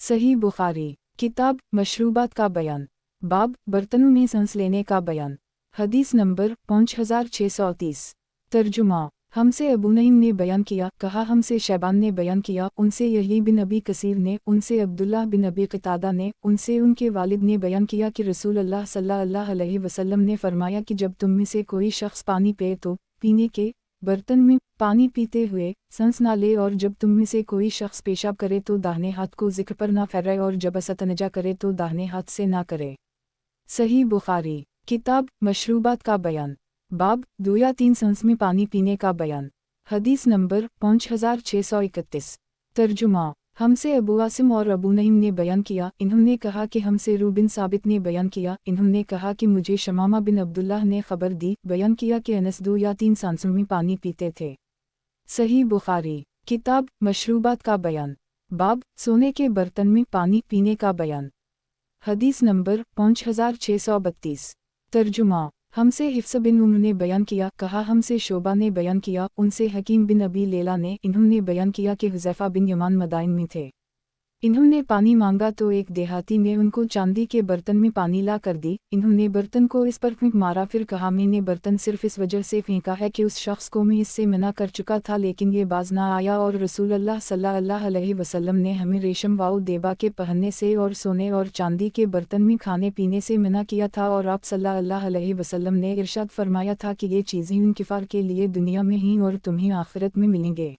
सही बुखारी। किताब मशरूबात का बयान। बाब बर्तनों में सांस लेने का बयान। हदीस नंबर 5630। तर्जुमा। हमसे अबू नईम ने बयान किया, कहा हमसे शैबान ने बयान किया, उनसे यही बिन अबी कसीर ने, उनसे अब्दुल्लाह बिन अबी क़तादा ने, उनसे उनके वालिद ने बयान किया कि रसूल अल्लाह सल्लल्लाहु अलैहि वसल्लम ने फरमाया कि जब तुम में से कोई शख्स पानी पे तो पीने के बर्तन में पानी पीते हुए सांस ना ले, और जब तुम में से कोई शख्स पेशाब करे तो दाहिने हाथ को ज़िक्र पर ना फैलाए, और जब असतनजा करे तो दाहिने हाथ से ना करे। सही बुखारी। किताब मशरूबात का बयान। बाब 2 या 3 सांस में पानी पीने का बयान। हदीस नंबर 5631। तर्जुमा। हमसे अबू आसिम और अबू नईम ने बयान किया, इन्होंने कहा कि हमसे रू बिन साबित ने बयान किया, इन्होंने कहा कि मुझे शमामा बिन अब्दुल्लाह ने खबर दी, बयान किया कि अनस 2 या 3 सांसों में पानी पीते थे। सही बुखारी। किताब मशरूबात का बयान। बाब सोने के बर्तन में पानी पीने का बयान। हदीस नंबर 5632। तर्जुमा। हमसे हिफ्स बिन उम्र ने बयान किया, कहा हमसे शोबा ने बयान किया, उनसे हकीम बिन अबी लेला ने, इन्होंने बयान किया कि हुज़ैफा बिन यमान मदाइन में थे। इन्होंने पानी मांगा तो एक देहाती ने उनको चांदी के बर्तन में पानी ला कर दी, इन्होंने बर्तन को इस पर फेंक मारा, फिर कहा मैंने बर्तन सिर्फ इस वजह से फेंका है कि उस शख्स को मैं इससे मना कर चुका था, लेकिन ये बाज ना आया, और रसूल अल्लाह सल्लल्लाहु अलैहि वसल्लम ने हमें रेशम वाउ देबा के पहनने से और सोने और चांदी के बर्तन में खाने पीने से मना किया था, और आप सल्लल्लाहु अलैहि वसल्लम ने इरशाद फरमाया था कि ये चीज़ें उनकिफ़ार के लिए दुनिया में ही और तुम्हें आखिरत में मिलेंगे।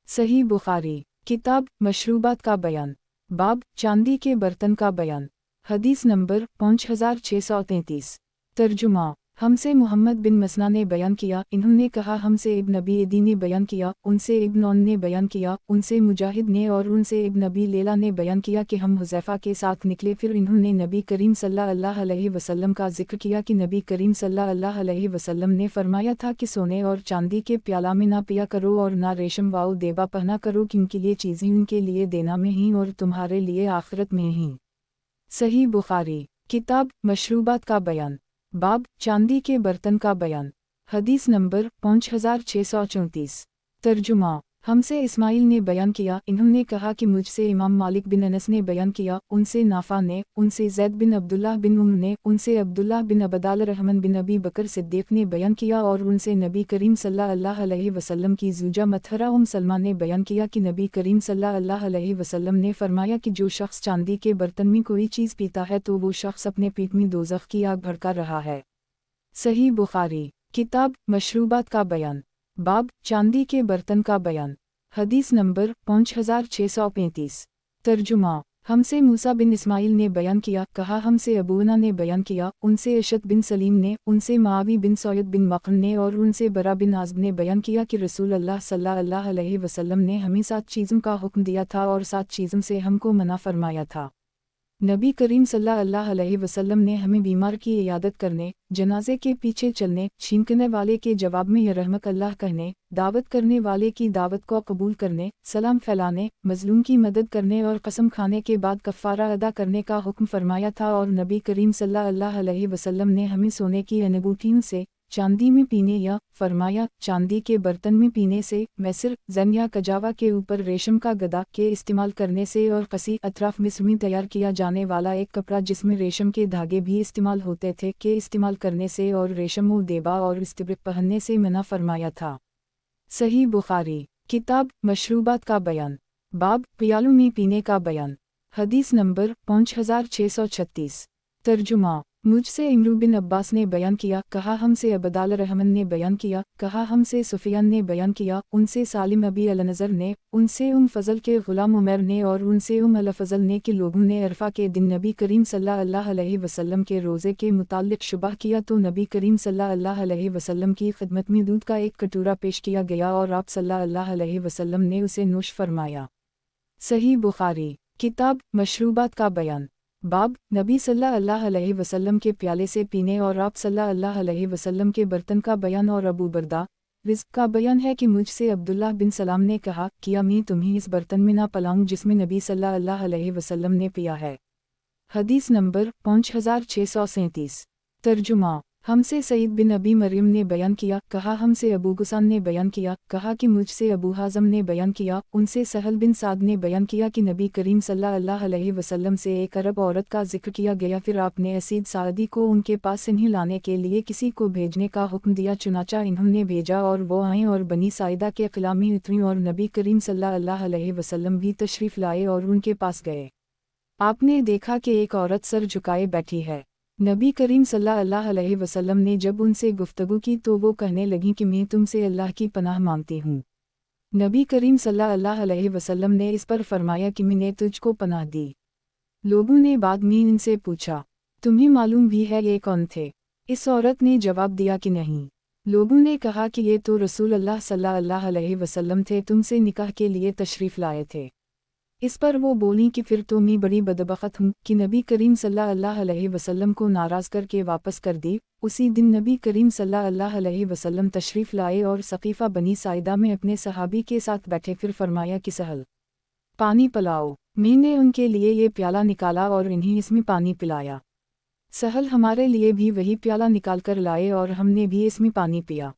सही बुखारी। किताब मशरूबात का बयान। बाब चांदी के बर्तन का बयान। हदीस नंबर 5633। तर्जुमा। हमसे मोहम्मद बिन मसना ने बयान किया, इन्होंने कहा हमसे इब्न अबी एदी ने बयान किया, उनसे इब्न औन ने बयान किया, उनसे मुजाहिद ने और उनसे इब्न अबी लेला ने बयान किया कि हम हुज़ैफा के साथ निकले, फिर इन्होंने नबी करीम सल्लल्लाहु अलैहि वसल्लम का जिक्र किया कि नबी करीम सल्लल्लाहु अलैहि वसल्लम ने फरमाया था कि सोने और चांदी के प्याला में ना पिया करो और ना रेशम वाउ देबा पहना करो, क्योंकि ये चीज़ें उनके लिए देना में ही और तुम्हारे लिए आखिरत में ही। सही बुखारी। किताब मशरूबात का बयान। बाब चांदी के बर्तन का बयान। हदीस नंबर 5634। तर्जुमा। हमसे इस्माइल ने बयान किया, इन्होंने कहा कि मुझसे इमाम मालिक बिन अनस ने बयान किया, उनसे नाफा ने, उनसे ज़ैद बिन अब्दुल्लाह बिन उम ने, उनसे अब्दुल्लाह बिन अबदाल रहमान बिन अबी बकर सिद्दीक़ ने बयान किया, और उनसे नबी करीम सल्लल्लाहु अलैहि वसल्लम की ज़ूजा मतहरा सलमा ने बयान किया कि नबी करीम सल्लल्लाहु अलैहि वसल्लम ने फरमाया कि जो शख्स चांदी के बर्तन में कोई चीज़ पीता है तो वो शख्स अपने पेट में दोज़ख की आग भड़का रहा है। सही बुखारी। किताब मशरूबात का बयान। बाब चांदी के बर्तन का बयान। हदीस नंबर 5635। तर्जुमा। हमसे मूसा बिन इस्माइल ने बयान किया, कहा हमसे अबूना ने बयान किया, उनसे अशद बिन सलीम ने, उनसे मावी बिन सौयद बिन मखन ने और उनसे बरा बिन आज़ब ने बयान किया कि रसूल अल्लाह सल्लल्लाहु अलैहि वसल्लम ने हमें 7 चीज़ों का हुक्म दिया था और 7 चीज़ों से हमको मना फरमाया था। नबी करीम सल्लल्लाहु अलैहि वसल्लम ने हमें बीमार की इयादत करने, जनाजे के पीछे चलने, छींकने वाले के जवाब में या रहमक अल्लाह कहने, दावत करने वाले की दावत को कबूल करने, सलाम फैलाने, मजलूम की मदद करने और कसम खाने के बाद कफ़ारा अदा करने का हुक्म फरमाया था। और नबी करीम सल्लल्लाहु अलैहि वसल्लम ने हमें सोने की अंगूठियों से, चांदी में पीने या फरमाया चांदी के बर्तन में पीने से, मैसर जन या कजावा के ऊपर रेशम का गदा के इस्तेमाल करने से और कसी अतराफ मिस्र में तैयार किया जाने वाला एक कपड़ा जिसमें रेशम के धागे भी इस्तेमाल होते थे के इस्तेमाल करने से और रेशम व देबा और इस्तिब्रक पहनने से मना फरमाया था। सही बुखारी किताब मशरूबात का बयान, बाब पियालों में पीने का बयान। हदीस नंबर 5636। तर्जुमा मुझसे इमरू बिन अब्बास ने बयान किया, कहा हमसे अबदाल रहमान ने बयान किया, कहा हमसे सुफियान ने बयान किया, उनसे सालिम अबी अल-नज़र ने, उनसे फजल के ग़ुलाम उमर ने और उनसे अल-फजल ने कि लोगों ने अरफा के दिन नबी करीम सल्लल्लाहु अलैहि वसल्लम के रोज़े के मुताल्लिक़ शुबह किया तो नबी करीम सल्लल्लाहु अलैहि वसल्लम की खिदमत में दूध का एक कटोरा पेश किया गया और आप सल्लल्लाहु अलैहि वसल्लम ने उसे नोश फरमाया। सही बुखारी किताब मशरूबात का बयान, बाब नबी सल्लल्लाहु अलैहि वसल्लम के प्याले से पीने और आप सल्लल्लाहु अलैहि वसल्लम के बर्तन का बयान। और अबू बरदा रिज़्क़ का बयान है कि मुझसे अब्दुल्लाह बिन सलाम ने कहा, किया मैं तुम्हें इस बर्तन में ना पिलाऊं जिसमें नबी सल्लल्लाहु अलैहि वसल्लम ने पिया है। हदीस नंबर 5637। तर्जुमा हमसे सईद बिन अबी मरियम ने बयान किया, कहा हमसे अबू गुसान ने बयान किया, कहा कि मुझसे अबू हाज़म ने बयान किया, उनसे सहल बिन साद ने बयान किया कि नबी करीम सल्लल्लाहु अलैहि वसल्लम से एक अरब औरत का जिक्र किया गया, फिर आपने असीद सादी को उनके पास इन्हें लाने के लिए किसी को भेजने का हुक्म दिया, चुनाचा इन्होंने भेजा और वो आए और बनी साइदा के क़िला में उतरी और नबी करीम सल्लल्लाहु अलैहि वसल्लम भी तशरीफ़ लाए और उनके पास गए। आपने देखा कि एक औरत सर झुकाए बैठी है। नबी करीम सल्लल्लाहु अलैहि वसल्लम ने जब उनसे गुफ्तगू की तो वो कहने लगी कि मैं तुमसे अल्लाह की पनाह मांगती हूँ। नबी करीम सल्लल्लाहु अलैहि वसल्लम ने इस पर फरमाया कि मैंने तुझको पनाह दी। लोगों ने बाद में इनसे पूछा, तुम्हें मालूम भी है ये कौन थे? इस औरत ने जवाब दिया कि नहीं। लोगों ने कहा कि ये तो रसूल अल्लाह सल्लल्लाहु अलैहि वसल्लम थे, तुमसे निकाह के लिए तशरीफ़ लाए थे। इस पर वो बोली कि फिर तो मैं बड़ी बदबख्त हूँ कि नबी करीम सल्लल्लाहु अलैहि वसल्लम को नाराज़ करके वापस कर दी। उसी दिन नबी करीम सल्लल्लाहु अलैहि वसल्लम तशरीफ़ लाए और सक़ीफ़ा बनी साइदा में अपने सहाबी के साथ बैठे, फिर फरमाया कि सहल पानी पिलाओ। मैंने उनके लिए ये प्याला निकाला और इन्हें इसमें पानी पिलाया। सहल हमारे लिए भी वही प्याला निकाल कर लाए और हमने भी इसमें पानी पिया।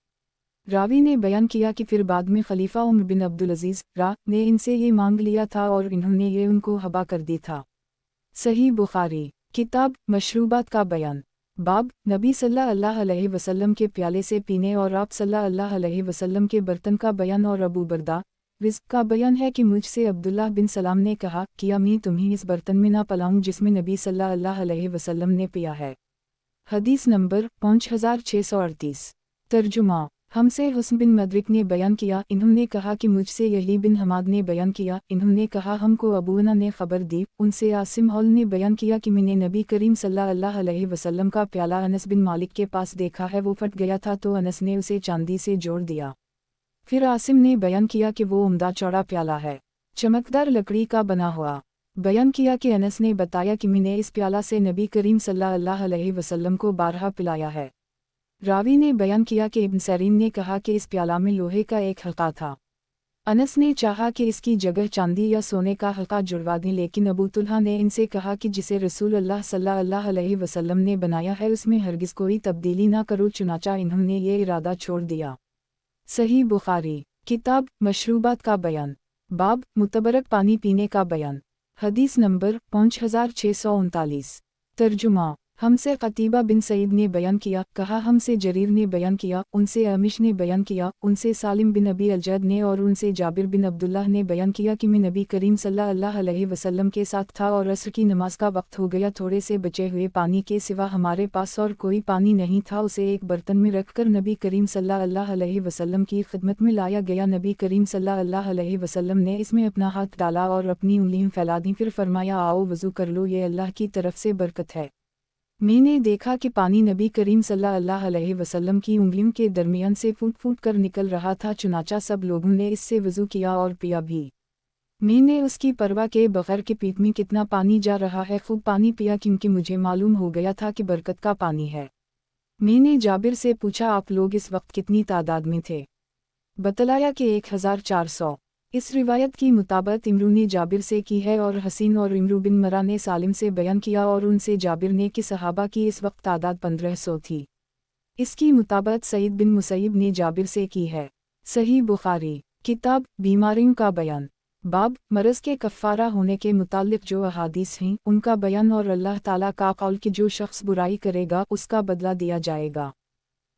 रावी ने बयान किया कि फिर बाद में खलीफा उमर बिन अब्दुल अजीज़ ने इनसे ये मांग लिया था और इन्होंने ये उनको हबा कर दी था। सही बुखारी किताब मशरूबात का बयान, बाब नबी सल्लल्लाहु अलैहि वसल्लम के प्याले से पीने और आप सल्लल्लाहु अलैहि वसल्लम के बर्तन का बयान। और अबू बरदा रिज़्क़ का बयान है कि मुझसे अब्दुल्लाह बिन सलाम ने कहा, किया मैं तुम्हें इस बर्तन में ना पिलाऊं जिसमें नबी सल्लल्लाहु अलैहि वसल्लम ने पिया है। हदीस नंबर 5638। तर्जुमा हमसे हुस्न बिन मदरिक ने बयान किया, इन्होंने कहा कि मुझसे यही बिन हमाद ने बयान किया, इन्होंने कहा हमको अबूना ने खबर दी। उनसे आसिम हौल ने बयान किया कि मैंने नबी करीम सल्लल्लाहु अलैहि वसल्लम का प्याला अनस बिन मालिक के पास देखा है, वो फट गया था तो अनस ने उसे चांदी से जोड़ दिया। फिर आसिम ने बयान किया कि वो उम्दा चौड़ा प्याला है, चमकदार लकड़ी का बना हुआ। बयान किया कि अनस ने बताया कि मैंने इस प्याला से नबी करीम सल्लल्लाहु अलैहि वसल्लम को बारहा पिलाया है। रावी ने बयान किया कि इब्न सरीन ने कहा कि इस प्याला में लोहे का एक हल्का था। अनस ने चाहा कि इसकी जगह चांदी या सोने का हल्का जुड़वा दें, लेकिन अबू तुल्हा ने इनसे कहा कि जिसे रसूल अल्लाह सल्लल्लाहु अलैहि वसल्लम ने बनाया है उसमें हरगिज़ कोई तब्दीली ना करो, चुनाचा इन्होंने ये इरादा छोड़ दिया। सही बुखारी किताब मशरूबात का बयान, बाब मुतबरक पानी पीने का बयान। हदीस नंबर 5639। तर्जुमा हमसे कतीबा बिन सईद ने बयान किया, कहा हमसे जरीर ने बयान किया, उनसे अमिश ने बयान किया, उनसे सालिम बिन अबी अलजद ने और उनसे जाबिर बिन अब्दुल्लाह ने बयान किया कि मैं नबी करीम सल्लल्लाहु अलैहि वसल्लम के साथ था और असर की नमाज का वक्त हो गया, थोड़े से बचे हुए पानी के सिवा हमारे पास और कोई पानी नहीं था, उसे एक बर्तन में रखकर नबी करीम सल्लल्लाहु अलैहि वसल्लम की खिदमत में लाया गया। नबी करीम सल्लल्लाहु अलैहि वसल्लम ने इसमें अपना हाथ डाला और अपनी उंगलियां फैला दी, फिर फरमाया आओ वज़ू कर लो, ये अल्लाह की तरफ से बरकत है। मैंने देखा कि पानी नबी करीम सल्लल्लाहु अलैहि वसल्लम की उंगलियों के दरमियान से फूट फूट कर निकल रहा था, चुनाचा सब लोगों ने इससे वज़ू किया और पिया भी। मैंने उसकी परवाह के बगैर कि पीठ में कितना पानी जा रहा है खूब पानी पिया, क्योंकि मुझे मालूम हो गया था कि बरकत का पानी है। मैंने जाबिर से पूछा आप लोग इस वक्त कितनी तादाद में थे? बतलाया कि 1400। इस रिवायत की मुताबिक इमरू ने जाबिर से की है और हसीन और इमरू बिन मरा ने सालिम से बयान किया और उनसे जाबिर ने कि सहाबा की इस वक्त तादाद 1500 थी। इसकी मुताबिक सईद बिन मुसैब ने जाबिर से की है। सही बुखारी किताब बीमारियों का बयान, बाब मरज़ के कफ़ारा होने के मुताल्लिक़ जो अहादीस हैं उनका बयान और अल्लाह ताला का कौल कि जो शख्स बुराई करेगा उसका बदला दिया जाएगा।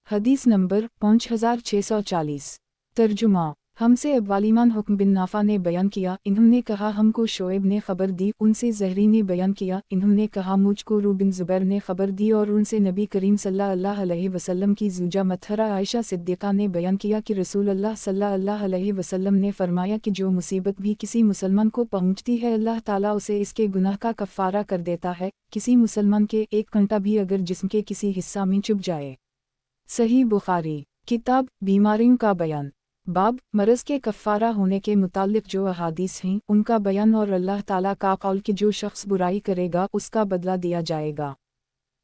हदीस नंबर 5640। तर्जुमा हमसे अब्वालिमान हुक्म बिन नाफा ने बयान किया, इन्होंने कहा हमको शोएब ने खबर दी, उनसे ज़हरी ने बयान किया, इन्होंने कहा मुझको रू बिन ज़ुबैर ने खबर दी और उनसे नबी करीम सल्लल्लाहु अलैहि वसल्लम की ज़ूजा मतहरा आयशा सिद्दीक़ा ने बयान किया कि रसूल अल्लाह सल्लल्लाहु अलैहि वसल्लम ने फरमाया कि जो मुसीबत भी किसी मुसलमान को पहुँचती है अल्लाह ताला उसे इसके गुनाह का कफ़ारा कर देता है। किसी मुसलमान के एक कांटा भी अगर जिस्म के किसी हिस्सा में चुभ जाए। सही बुखारी किताब बीमारियों का बयान, बाब मरज़ के कफ़ारा होने के मुताल्लिक़ जो अहादीस हैं उनका बयान और अल्लाह ताला का कौल कि जो शख्स बुराई करेगा उसका बदला दिया जाएगा।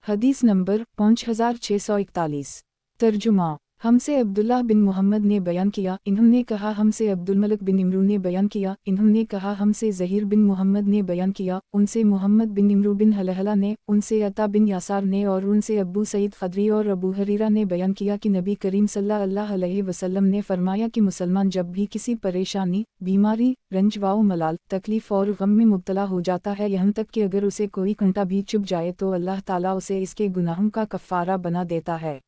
हदीस नंबर 5641। तर्जुमा हमसे अब्दुल्लाह बिन मोहम्मद ने बयान किया, इन्होंने कहा हमसे अब्दुल मलिक बिन इमरू ने बयान किया, इन्होंने कहा हमसे ज़हीर बिन मोहम्मद ने बयान किया, उनसे मोहम्मद बिन इमरू बिन हलहला ने, उनसे अता बिन यासार ने और उनसे अबू सईद खदरी और अबू हरीरा ने बयान किया कि नबी करीम सल्लल्लाहु अलैहि वसल्लम ने फरमाया कि मुसलमान जब भी किसी परेशानी, बीमारी, रंज व मलाल, तकलीफ़ और गम में मुब्तला हो जाता है, यहाँ तक कि अगर उसे कोई कांटा भी चुभ जाए तो अल्लाह ताला उसे इसके गुनाहों का कफ़ारा बना देता है।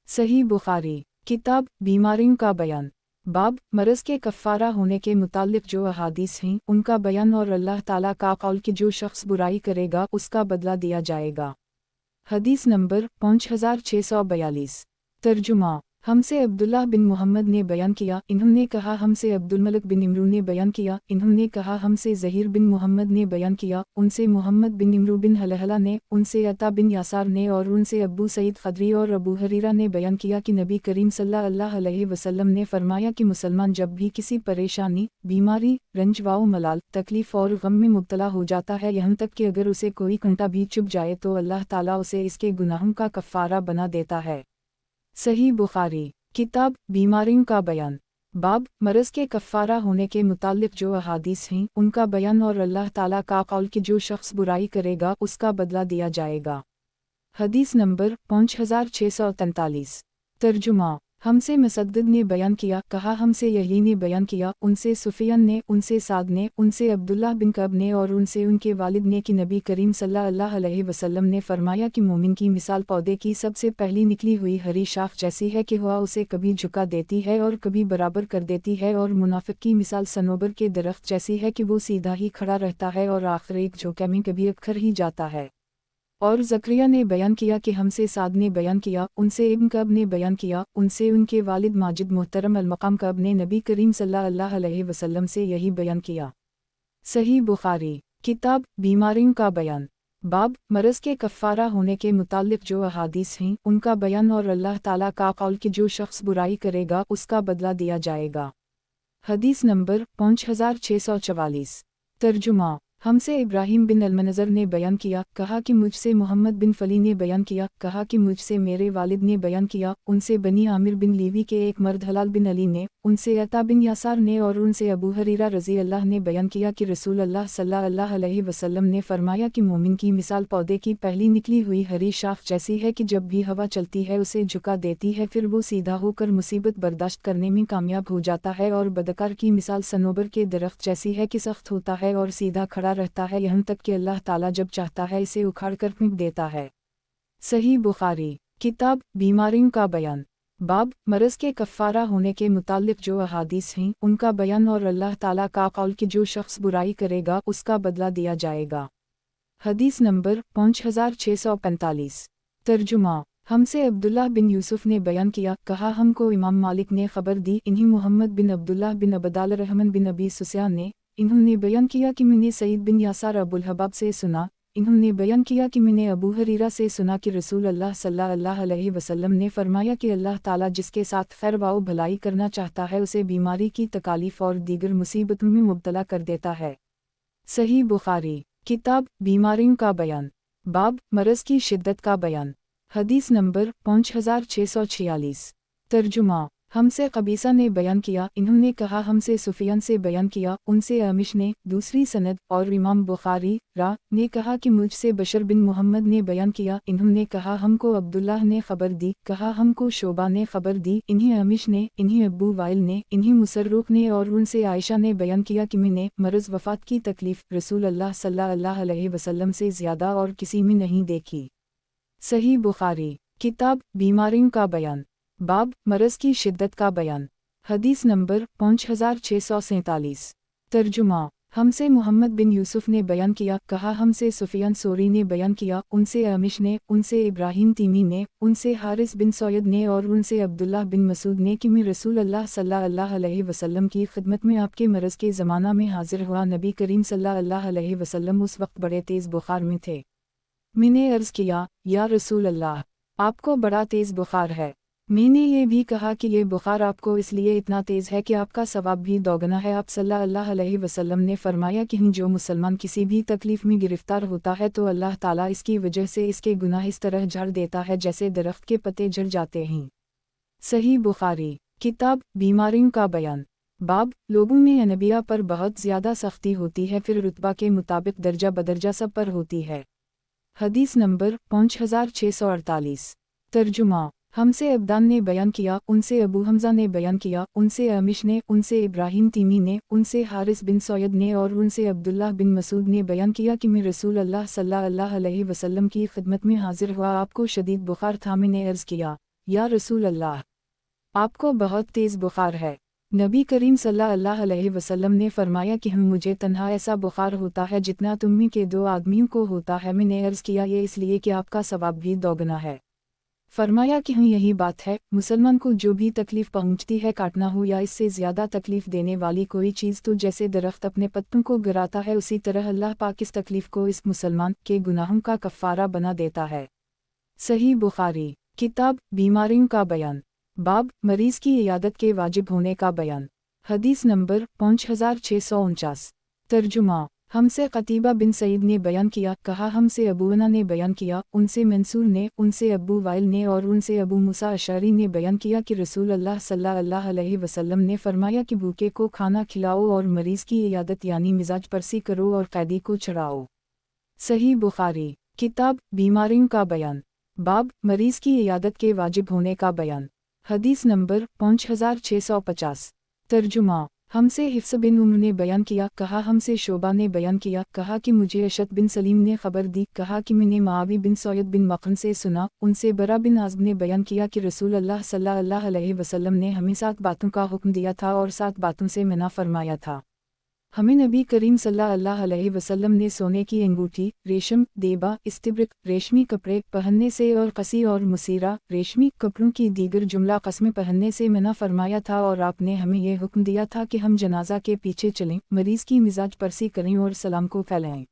सही बुखारी किताब बीमारियों का बयान, बाब मरज़ के कफ़ारा होने के मुताल्लिक़ जो अहादीस हैं उनका बयान और अल्लाह ताला का कौल कि जो शख्स बुराई करेगा उसका बदला दिया जाएगा। हदीस नंबर 5642। तर्जुमा हमसे अब्दुल्लाह बिन मोहम्मद ने बयान किया, इन्होंने कहा हमसे अब्दुल मलिक बिन इमरू ने बयान किया, इन्होंने कहा हमसे ज़हीर बिन मोहम्मद ने बयान किया, उनसे मोहम्मद बिन इमरू बिन हलहला ने, उनसे अता बिन यासार ने और उनसे अबू सईद खदरी और अबू हरीरा ने बयान किया कि नबी करीम सल्लल्लाहु अलैहि वसल्लम ने फरमाया कि मुसलमान जब भी किसी परेशानी, बीमारी, रंज व मलाल, तकलीफ़ और गम में मुब्तला हो जाता है, यहाँ तक कि अगर उसे कोई कांटा भी चुभ जाए तो अल्लाह ताला उसे इसके गुनाहों का कफ़ारा बना देता है। सही बुखारी किताब बीमारियों का बयान, बाब मरज़ के कफ़ारा होने के मुताल्लिक़ जो अहादीस हैं उनका बयान और अल्लाह ताला का कौल कि जो शख्स बुराई करेगा उसका बदला दिया जाएगा। हदीस नंबर 5643। तर्जुमा हमसे मुसद्दद ने बयान किया, कहा हमसे यही ने बयान किया, उनसे सुफियान ने, उनसे साद ने, उनसे अब्दुल्लाह बिन कब ने और उनसे उनके वालिद ने कि नबी करीम सल्लल्लाहु अलैहि वसल्लम ने फरमाया कि मोमिन की मिसाल पौधे की सबसे पहली निकली हुई हरी शाख जैसी है कि हवा उसे कभी झुका देती है और कभी बराबर कर देती है, और मुनाफिक की मिसाल सनोबर के दरख्त जैसी है कि वो सीधा ही खड़ा रहता है और आखिर एक झोंके में कभी अखर ही जाता है। और ज़करिया ने बयान किया कि हमसे साद ने बयान किया, उनसे इब्न कब ने बयान किया, उनसे उनके वालिद माजिद मोहतरम अल-मक़ाम कब ने नबी करीम सल्लल्लाहु अलैहि वसल्लम से यही बयान किया। सही बुखारी किताब बीमारियों का बयान, बाब मरज़ के कफ़ारा होने के मुताल्लिक़ जो अहादीस हैं उनका बयान और अल्लाह ताला का कौल कि जो शख्स बुराई करेगा उसका बदला दिया जाएगा। हदीस नंबर 5644। तर्जुमा हमसे इब्राहीम बिन अलमनज़र ने बयान किया, कहा कि मुझसे मोहम्मद बिन फली ने बयान किया, कहा कि मुझसे मेरे वालिद ने बयान किया, उनसे बनी आमिर बिन लीवी के एक मर्द हलाल बिन अली ने, उनसे अता बिन यासार ने और उनसे अबू हरीरा रज़ी अल्लाह ने बयान किया कि रसूल अल्लाह सल्लल्लाहु अलैहि वसल्लम ने फरमाया कि मोमिन की मिसाल पौधे की पहली निकली हुई हरी शाख जैसी है कि जब भी हवा चलती है उसे झुका देती है, फिर वो सीधा होकर मुसीबत बर्दाश्त करने में कामयाब हो जाता है, और बदकार की मिसाल सनोबर के दरख्त जैसी है कि सख्त होता है और सीधा खड़ा रहता है, यहाँ तक कि अल्लाह ताला जब चाहता है इसे उखाड़ कर फेंक देता है। सही बुखारी किताब बीमारियों का बयान बाब मरज़ के कफ़ारा होने के मुताल्लिक़ जो अहादीस हैं उनका बयान और अल्लाह ताला का कौल कि जो शख्स बुराई करेगा उसका बदला दिया जाएगा। हदीस नंबर 5645। तर्जुमा हमसे अब्दुल्लाह बिन यूसुफ ने बयान किया, कहा हमको इमाम मालिक ने खबर दी, इन्हीं मोहम्मद बिन अब्दुल्लाह बिन अबदाल रहमान बिन अबी सुफयान ने, इन्होंने बयान किया कि मैंने सईद बिन यासार अबुल हबाब से सुना, इन्होंने बयान किया कि मैंने अबू हरीरा से सुना कि रसूल अल्लाह सल्लल्लाहु अलैहि वसल्लम ने फरमाया कि अल्लाह ताला जिसके साथ खैर व भलाई करना चाहता है उसे बीमारी की तकालीफ और दीगर मुसीबतों में मुब्तला कर देता है। सही बुखारी किताब बीमारियों का बयान बाब मरज़ की शिद्दत का बयान हदीस नंबर 5646। तर्जुमा हमसे कबीसा ने बयान किया, इन्होंने कहा हमसे सुफियान से बयान किया, उनसे अमिश ने, दूसरी सनद और इमाम बुखारी रा ने कहा कि मुझसे बशर बिन मोहम्मद ने बयान किया, इन्होंने कहा हमको अब्दुल्लाह ने खबर दी, कहा हमको शोबा ने खबर दी, इन्हीं अमिश ने, इन्हीं अबू वाइल ने, इन्हीं मुसर्रुख ने और उनसे आयशा ने बयान किया कि मैंने मरज़ वफ़ात की तकलीफ़ रसूल अल्लाह सल्लल्लाहु अलैहि वसल्लम से ज़्यादा और किसी में नहीं देखी। सही बुखारी किताब बीमारियों का बयान बाब मरज़ की शिद्दत का बयान हदीस नंबर 5647। तर्जुमा हमसे मोहम्मद बिन यूसुफ ने बयान किया, कहा हमसे सुफियान सोरी ने बयान किया, उनसे अमिश ने, उनसे इब्राहिम तीमी ने, उनसे हारिस बिन सैयद ने और उनसे अब्दुल्लाह बिन मसूद ने कि मैं रसूल अल्लाह सल्लल्लाहु अलैहि वसल्लम की खिदमत में आपके मरज़ के ज़माना में हाजिर हुआ। नबी करीम सल्लल्लाहु अलैहि वसल्लम उस वक्त बड़े तेज़ बुखार में थे। मैंने अर्ज़ किया, या रसूल अल्लाह, आपको बड़ा तेज़ बुखार है। मैंने ये भी कहा कि ये बुखार आपको इसलिए इतना तेज़ है कि आपका सवाब भी दोगुना है। आप सल्लल्लाहु अलैहि वसल्लम ने फरमाया कि जो मुसलमान किसी भी तकलीफ़ में गिरफ़्तार होता है तो अल्लाह ताला इसकी वजह से इसके गुनाह इस तरह झड़ देता है जैसे दरख्त के पत्ते झड़ जाते हैं। सही बुखारी किताब बीमारियों का बयान बाब लोगों में अनबिया पर बहुत ज़्यादा सख्ती होती है, फिर रुतबा के मुताबिक दर्जा बदर्जा सब पर होती है। हदीस नंबर 5648। तर्जुमा हमसे अब्दान ने बयान किया, उनसे अबू हमज़ा ने बयान किया, उनसे अमिश ने, उनसे इब्राहिम तीमी ने, उनसे हारिस बिन सैयद ने और उनसे अब्दुल्लाह बिन मसूद ने बयान किया कि मैं रसूल अल्लाह सल्लल्लाहु अलैहि वसल्लम की खिदमत में हाजिर हुआ। आपको शदीद बुखार था। मैंने अर्ज़ किया, या रसूल अल्लाह, आपको बहुत तेज़ बुखार है। नबी करीम सल्लल्लाहु अलैहि वसल्लम ने फरमाया कि मुझे तन्हा ऐसा बुखार होता है जितना तुम में के दो आदमियों को होता है। मैंने अर्ज़ किया, ये इसलिए कि आपका सवाब भी दोगुना है। फरमाया कि यही बात है, मुसलमान को जो भी तकलीफ़ पहुंचती है, काटना हो या इससे ज़्यादा तकलीफ़ देने वाली कोई चीज़, तो जैसे दरख्त अपने पत्तों को गिराता है उसी तरह अल्लाह पाक इस तकलीफ़ को इस मुसलमान के गुनाहों का कफ़ारा बना देता है। सही बुखारी किताब बीमारियों का बयान बाब मरीज़ की इयादत के वाजिब होने का बयान हदीस नंबर 5649। तर्जुमा हमसे कतीबा बिन सईद ने बयान किया, कहा हमसे अबूना ने बयान किया, उनसे मंसूर ने, उनसे अबू वाइल ने और उनसे अबू मूसा अशअरी ने बयान किया कि रसूल अल्लाह सल्लल्लाहु अलैहि वसल्लम ने फरमाया कि भूखे को खाना खिलाओ और मरीज़ की इयादत यानी मिजाज परसी करो और कैदी को चढ़ाओ। सही बुखारी किताब बीमारियों का बयान बाब मरीज़ की इयादत के वाजिब होने का बयान हदीस नंबर 5650। तर्जुमा हमसे हिफ्स बिन उम्र ने बयान किया, कहा हमसे शोबा ने बयान किया, कहा कि मुझे अशद बिन सलीम ने खबर दी, कहा कि मैंने मावी बिन सैयद बिन मखन से सुना, उनसे बरा बिन आज़ब ने बयान किया कि रसूल अल्लाह सल्लल्लाहु अलैहि वसल्लम ने हमें 7 बातों का हुक्म दिया था और 7 बातों से मना फरमाया था। हमें नबी करीम सल्लल्लाहु अलैहि वसल्लम ने सोने की अंगूठी, रेशम, देबा, इस्तिब्रिक, रेशमी कपड़े पहनने से और कसी और मुसीरा, रेशमी कपड़ों की दीगर जुमला कस्में पहनने से मना फरमाया था, और आपने हमें यह हुक्म दिया था कि हम जनाजा के पीछे चलें, मरीज़ की मिजाज परसी करें और सलाम को फैलाएं।